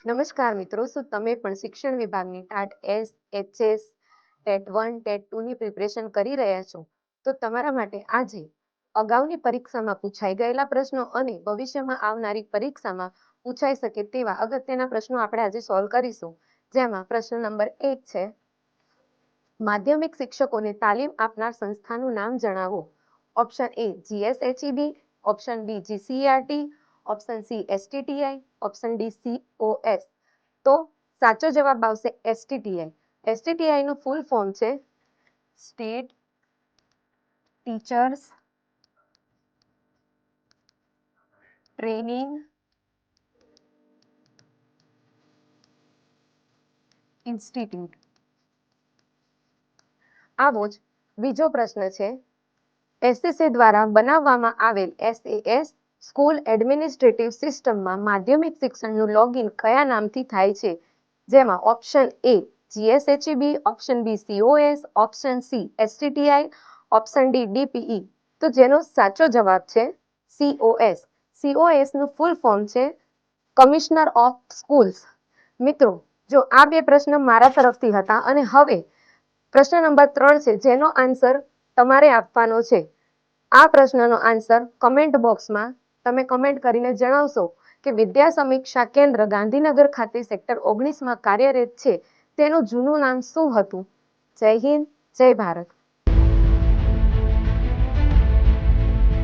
નમસ્કાર મિત્રો, શું તમે પણ શિક્ષણ વિભાગની TAT S, HS, TET 1, TET 2 ની પ્રિપરેશન કરી રહ્યા છો? તો તમારા માટે આજે અગાઉની પરીક્ષામાં પૂછાઈ ગયેલા પ્રશ્નો અને ભવિષ્યમાં આવનારી પરીક્ષામાં પૂછાઈ શકે તેવા અગત્યના પ્રશ્નો આપણે આજે સોલ્વ કરીશું. જેમાં પ્રશ્ન નંબર 1 છે, માધ્યમિક શિક્ષકોને તાલીમ આપનાર સંસ્થાનું નામ જણાવો. Option A GSHED, option B GCERT, option C STTI, option D COS. તો સાચો જવાબ આવશે એસટીટીઆઈ. એસટીટીઆઈ નું ફૂલ ફોર્મ છે સ્ટેટ ટીચર્સ ટ્રેનિંગ ઇન્સ્ટિટ્યૂટ. આવો જ બીજો પ્રશ્ન છે, એસએસએ દ્વારા બનાવવામાં આવેલ એસએએસ સ્કૂલ એડમિનિસ્ટ્રેટિવ સિસ્ટમમાં માધ્યમિક શિક્ષણનું લોગિન કયા નામથી થાય છે? જેમાં option A GSHEB, option B COS, option C STTI, option D DPE. તો જેનો સાચો જવાબ છે સીઓએસ. સીઓએસ નું ફૂલ ફોર્મ છે કમિશનર ઓફ સ્કૂલ્સ. મિત્રો, જો આ બે પ્રશ્ન મારા તરફથી હતા અને હવે પ્રશ્ન નંબર 3 છે જેનો આન્સર તમારે આપવાનો છે. આ પ્રશ્નનો આન્સર કમેન્ટ બોક્સમાં તમે કમેન્ટ કરીને જણાવશો કે વિદ્યા સમીક્ષા કેન્દ્ર ગાંધીનગર ખાતે સેક્ટર 19માં કાર્યરત છે તેનું જૂનું નામ શું હતું? જય હિન્દ, જય ભારત.